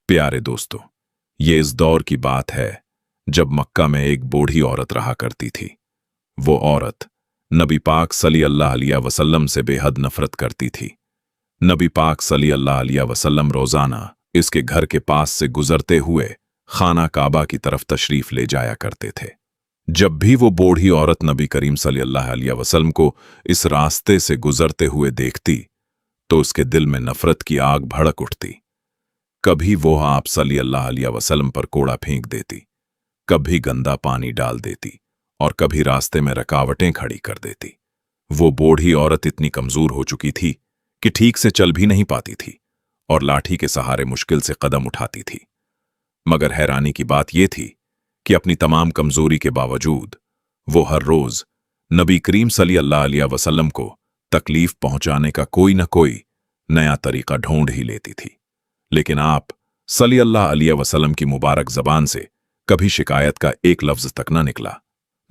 प्यारे दोस्तों, ये इस दौर की बात है जब मक्का में एक बूढ़ी औरत रहा करती थी। वो औरत नबी पाक सल्लल्लाहु अलैहि वसल्लम से बेहद नफरत करती थी। नबी पाक सल्लल्लाहु अलैहि वसल्लम रोजाना इसके घर के पास से गुजरते हुए खाना काबा की तरफ तशरीफ ले जाया करते थे। जब भी वो बूढ़ी औरत नबी करीम सल्लल्लाहु अलैहि वसल्लम को इस रास्ते से गुजरते हुए देखती तो उसके दिल में नफरत की आग भड़क उठती। कभी वो आप सल्लल्लाहु अलैहि वसल्लम पर कोड़ा फेंक देती, कभी गंदा पानी डाल देती और कभी रास्ते में रुकावटें खड़ी कर देती। वो बूढ़ी औरत इतनी कमजोर हो चुकी थी कि ठीक से चल भी नहीं पाती थी और लाठी के सहारे मुश्किल से कदम उठाती थी। मगर हैरानी की बात यह थी कि अपनी तमाम कमजोरी के बावजूद वो हर रोज नबी करीम सल्लल्लाहु अलैहि वसल्लम को तकलीफ पहुंचाने का कोई न कोई नया तरीका ढूंढ ही लेती थी। लेकिन आप सल्लल्लाहु अलैहि वसल्लम की मुबारक जबान से कभी शिकायत का एक लफ्ज तक न निकला।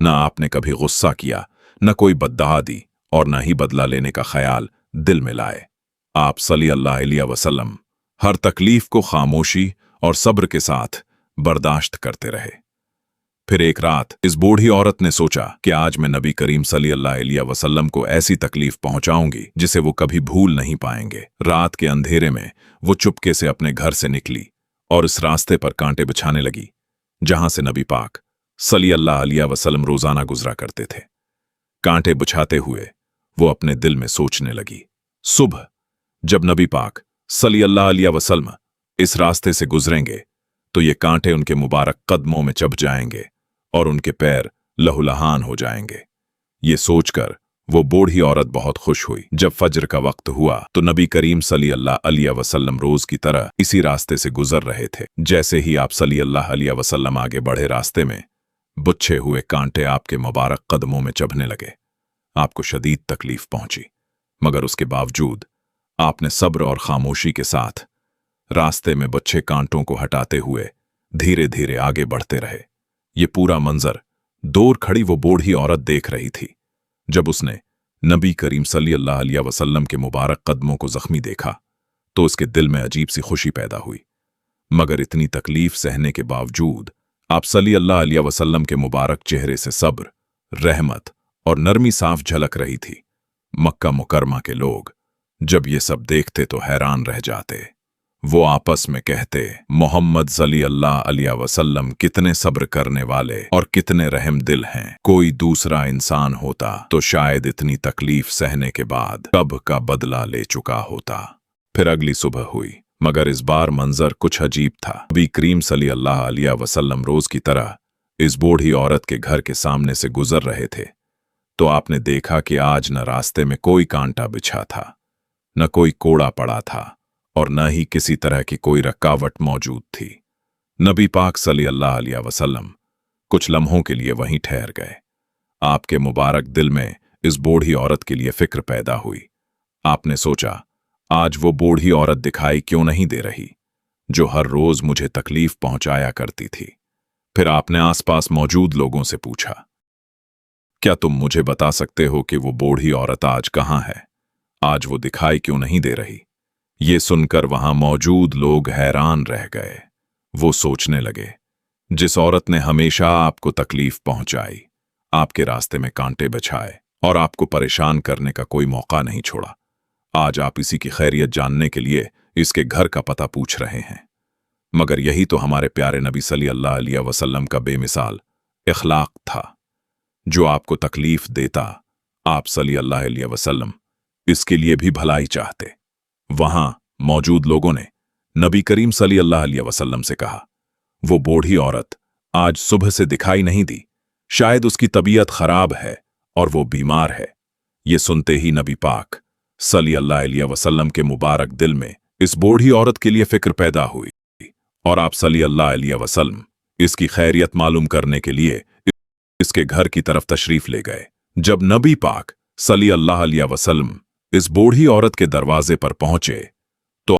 न आपने कभी गुस्सा किया, न कोई बद्दुआ दी और न ही बदला लेने का ख्याल दिल में लाए। आप सल्लल्लाहु अलैहि वसल्लम हर तकलीफ को खामोशी और सब्र के साथ बर्दाश्त करते रहे। फिर एक रात इस बूढ़ी औरत ने सोचा कि आज मैं नबी करीम सल्लल्लाहु अलैहि वसल्लम को ऐसी तकलीफ पहुंचाऊंगी जिसे वो कभी भूल नहीं पाएंगे। रात के अंधेरे में वो चुपके से अपने घर से निकली और इस रास्ते पर कांटे बिछाने लगी जहां से नबी पाक सल्लल्लाहु अलैहि वसल्लम रोजाना गुजरा करते थे। कांटे बिछाते हुए वो अपने दिल में सोचने लगी, सुबह जब नबी पाक सल्लल्लाहु अलैहि वसल्लम इस रास्ते से गुजरेंगे तो ये कांटे उनके मुबारक कदमों में चुभ जाएंगे और उनके पैर लहूलुहान हो जाएंगे। ये सोचकर वो बूढ़ी औरत बहुत खुश हुई। जब फज्र का वक्त हुआ तो नबी करीम सल्लल्लाहु अलैहि वसल्लम रोज की तरह इसी रास्ते से गुजर रहे थे। जैसे ही आप सल्लल्लाहु अलैहि वसल्लम आगे बढ़े, रास्ते में बुच्छे हुए कांटे आपके मुबारक कदमों में चुभने लगे। आपको शदीद तकलीफ पहुंची, मगर उसके बावजूद आपने सब्र और खामोशी के साथ रास्ते में बुच्छे कांटों को हटाते हुए धीरे धीरे आगे बढ़ते रहे। ये पूरा मंजर दूर खड़ी वो बूढ़ी औरत देख रही थी। जब उसने नबी करीम सल्लल्लाहु अलैहि वसल्लम के मुबारक कदमों को जख्मी देखा तो उसके दिल में अजीब सी खुशी पैदा हुई। मगर इतनी तकलीफ सहने के बावजूद आप सल्लल्लाहु अलैहि वसल्लम के मुबारक चेहरे से सब्र, रहमत और नरमी साफ झलक रही थी। मक्का मुकरमा के लोग जब ये सब देखते तो हैरान रह जाते। वो आपस में कहते, मोहम्मद सल्लल्लाहु अलैहि वसल्लम कितने सब्र करने वाले और कितने रहम दिल हैं। कोई दूसरा इंसान होता तो शायद इतनी तकलीफ सहने के बाद कब का बदला ले चुका होता। फिर अगली सुबह हुई, मगर इस बार मंजर कुछ अजीब था। नबी करीम सल्लल्लाहु अलैहि वसल्लम रोज की तरह इस बूढ़ी औरत के घर के सामने से गुजर रहे थे तो आपने देखा कि आज न रास्ते में कोई कांटा बिछा था, न कोई कोड़ा पड़ा था और न ही किसी तरह की कोई रुकावट मौजूद थी। नबी पाक सल्लल्लाहु अलैहि वसल्लम कुछ लम्हों के लिए वहीं ठहर गए। आपके मुबारक दिल में इस बूढ़ी औरत के लिए फिक्र पैदा हुई। आपने सोचा, आज वो बूढ़ी औरत दिखाई क्यों नहीं दे रही जो हर रोज मुझे तकलीफ पहुंचाया करती थी। फिर आपने आसपास मौजूद लोगों से पूछा, क्या तुम मुझे बता सकते हो कि वो बूढ़ी औरत आज कहाँ है? आज वो दिखाई क्यों नहीं दे रही? ये सुनकर वहां मौजूद लोग हैरान रह गए। वो सोचने लगे, जिस औरत ने हमेशा आपको तकलीफ पहुंचाई, आपके रास्ते में कांटे बिछाए और आपको परेशान करने का कोई मौका नहीं छोड़ा, आज आप इसी की खैरियत जानने के लिए इसके घर का पता पूछ रहे हैं। मगर यही तो हमारे प्यारे नबी सल्लल्लाहु अलैहि वसल्लम का बेमिसाल इखलाक था। जो आपको तकलीफ देता, आप सल्लल्लाहु अलैहि वसल्लम इसके लिए भी भलाई चाहते। वहां मौजूद लोगों ने नबी करीम सल्लल्लाहु अलैहि वसल्लम से कहा, वो बूढ़ी औरत आज सुबह से दिखाई नहीं दी, शायद उसकी तबीयत खराब है और वो बीमार है। ये सुनते ही नबी पाक सल्लल्लाहु अलैहि वसल्लम के मुबारक दिल में इस बूढ़ी औरत के लिए फिक्र पैदा हुई और आप सल्लल्लाहु अलैहि वसल्लम इसकी खैरियत मालूम करने के लिए इसके घर की तरफ तशरीफ ले गए। जब नबी पाक सल्लल्लाहु अलैहि वसल्लम इस बूढ़ी औरत के दरवाजे पर पहुंचे तो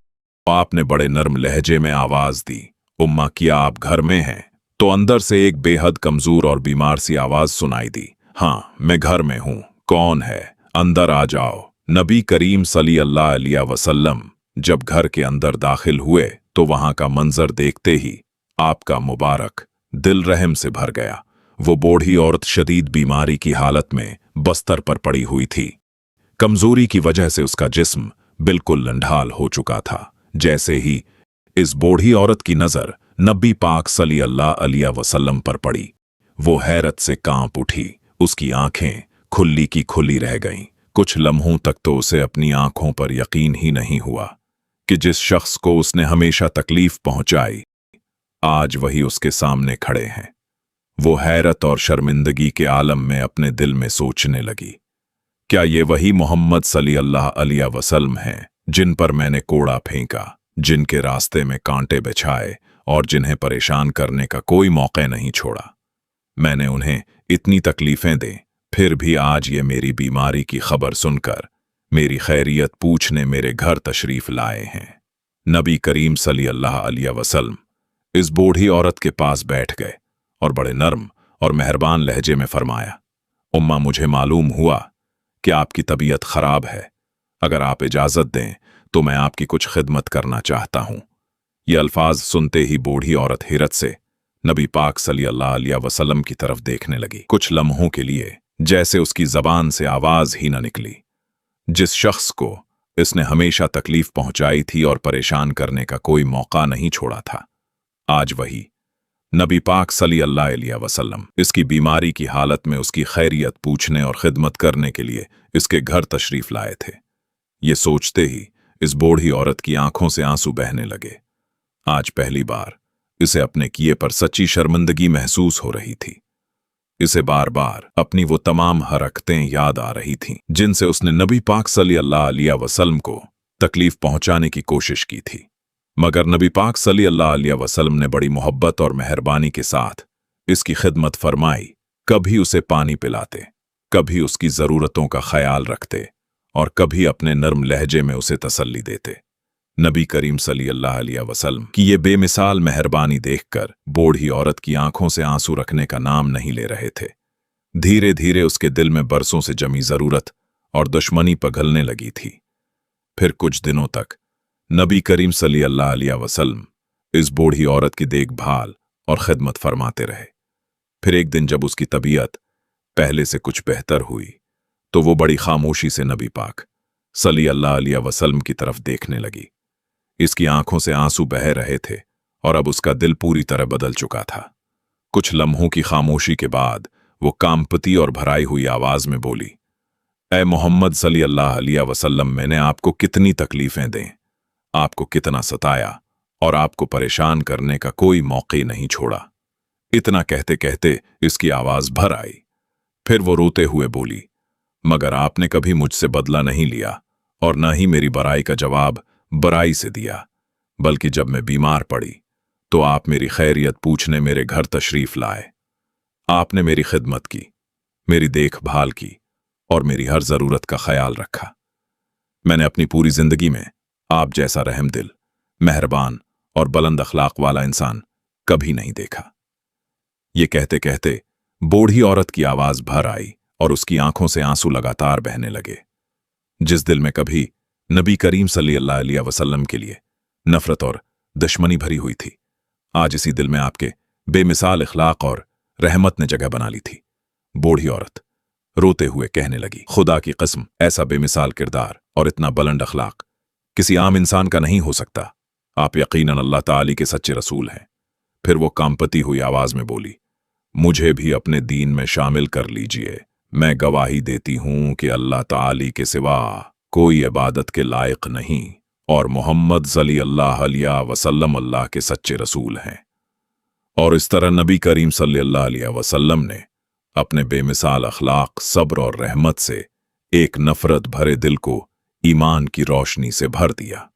आपने बड़े नरम लहजे में आवाज दी, उम्मा क्या आप घर में हैं? तो अंदर से एक बेहद कमजोर और बीमार सी आवाज सुनाई दी, हाँ मैं घर में हूं, कौन है? अंदर आ जाओ। नबी करीम सल्लल्लाहु अलैहि वसल्लम जब घर के अंदर दाखिल हुए तो वहां का मंजर देखते ही आपका मुबारक दिल रहम से भर गया। वो बूढ़ी औरत शदीद बीमारी की हालत में बस्तर पर पड़ी हुई थी। कमजोरी की वजह से उसका जिस्म बिल्कुल लंढाल हो चुका था। जैसे ही इस बूढ़ी औरत की नजर नबी पाक सल्लल्लाहु अलैहि वसल्लम पर पड़ी, वो हैरत से कांप उठी। उसकी आंखें खुली की खुली रह गईं। कुछ लम्हों तक तो उसे अपनी आंखों पर यकीन ही नहीं हुआ कि जिस शख्स को उसने हमेशा तकलीफ पहुंचाई, आज वही उसके सामने खड़े हैं। वो हैरत और शर्मिंदगी के आलम में अपने दिल में सोचने लगी, क्या ये वही मोहम्मद सल्लल्लाहु अलैहि वसल्लम हैं जिन पर मैंने कोड़ा फेंका, जिनके रास्ते में कांटे बिछाए और जिन्हें परेशान करने का कोई मौका नहीं छोड़ा। मैंने उन्हें इतनी तकलीफें दी, फिर भी आज ये मेरी बीमारी की खबर सुनकर मेरी खैरियत पूछने मेरे घर तशरीफ लाए हैं। नबी करीम सल्लल्लाहु अलैहि वसल्लम इस बूढ़ी औरत के पास बैठ गए और बड़े नर्म और मेहरबान लहजे में फरमाया, उम्मा, मुझे मालूम हुआ कि आपकी तबीयत खराब है। अगर आप इजाजत दें तो मैं आपकी कुछ खिदमत करना चाहता हूं। ये अल्फाज सुनते ही बूढ़ी औरत हैरत से नबी पाक सल्लल्लाहु अलैहि वसल्लम की तरफ देखने लगी। कुछ लम्हों के लिए जैसे उसकी जबान से आवाज ही न निकली। जिस शख्स को इसने हमेशा तकलीफ पहुंचाई थी और परेशान करने का कोई मौका नहीं छोड़ा था, आज वही नबी पाक सल्लल्लाहु अलैहि वसल्लम इसकी बीमारी की हालत में उसकी खैरियत पूछने और खिदमत करने के लिए इसके घर तशरीफ लाए थे। ये सोचते ही इस बूढ़ी औरत की आंखों से आंसू बहने लगे। आज पहली बार इसे अपने किए पर सच्ची शर्मिंदगी महसूस हो रही थी। इसे बार बार अपनी वो तमाम हरकतें याद आ रही थीं जिनसे उसने नबी पाक सल्लल्लाहु अलैहि वसल्लम को तकलीफ पहुंचाने की कोशिश की थी। मगर नबी पाक सल्लल्लाहु अलैहि वसल्लम ने बड़ी मोहब्बत और मेहरबानी के साथ इसकी खिदमत फरमाई। कभी उसे पानी पिलाते, कभी उसकी ज़रूरतों का ख्याल रखते और कभी अपने नर्म लहजे में उसे तसल्ली देते। नबी करीम सल्लल्लाहु अलैहि वसल्लम की ये बेमिसाल मेहरबानी देखकर बूढ़ी औरत की आंखों से आंसू रखने का नाम नहीं ले रहे थे। धीरे धीरे उसके दिल में बरसों से जमी जरूरत और दुश्मनी पिघलने लगी थी। फिर कुछ दिनों तक नबी करीम सल्लल्लाहु अलैहि वसल्लम इस बूढ़ी औरत की देखभाल और खिदमत फरमाते रहे। फिर एक दिन जब उसकी तबीयत पहले से कुछ बेहतर हुई तो वो बड़ी खामोशी से नबी पाक सल्लल्लाहु अलैहि वसल्लम की तरफ देखने लगी। इसकी आंखों से आंसू बह रहे थे और अब उसका दिल पूरी तरह बदल चुका था। कुछ लम्हों की खामोशी के बाद वो कांपती और भराई हुई आवाज में बोली, ऐ मोहम्मद सल्लल्लाहु अलैहि वसल्लम, मैंने आपको कितनी तकलीफें दें, आपको कितना सताया और आपको परेशान करने का कोई मौका नहीं छोड़ा। इतना कहते कहते इसकी आवाज भर आई। फिर वो रोते हुए बोली, मगर आपने कभी मुझसे बदला नहीं लिया और न ही मेरी बुराई का जवाब बुराई से दिया, बल्कि जब मैं बीमार पड़ी तो आप मेरी खैरियत पूछने मेरे घर तशरीफ लाए। आपने मेरी खिदमत की, मेरी देखभाल की और मेरी हर जरूरत का ख्याल रखा। मैंने अपनी पूरी जिंदगी में आप जैसा रहमदिल, मेहरबान और बुलंद अखलाक वाला इंसान कभी नहीं देखा। ये कहते कहते बूढ़ी औरत की आवाज भर आई और उसकी आंखों से आंसू लगातार बहने लगे। जिस दिल में कभी नबी करीम सल्लल्लाहु अलैहि वसल्लम के लिए नफरत और दुश्मनी भरी हुई थी, आज इसी दिल में आपके बेमिसाल इखलाक और रहमत ने जगह बना ली थी। बूढ़ी औरत रोते हुए कहने लगी, खुदा की कसम, ऐसा बेमिसाल किरदार और इतना बुलंद अखलाक किसी आम इंसान का नहीं हो सकता। आप यकीनन अल्लाह ताली के सच्चे रसूल हैं। फिर वो कांपती हुई आवाज में बोली, मुझे भी अपने दीन में शामिल कर लीजिए। मैं गवाही देती हूं कि अल्लाह ताली के सिवा कोई इबादत के लायक नहीं और मोहम्मद सल्लल्लाहु अलैहि वसल्लम अल्लाह के सच्चे रसूल हैं। और इस तरह नबी करीम सल्लल्लाहु अलैहि वसल्लम ने अपने बेमिसाल अखलाक, सब्र और रहमत से एक नफरत भरे दिल को ईमान की रोशनी से भर दिया।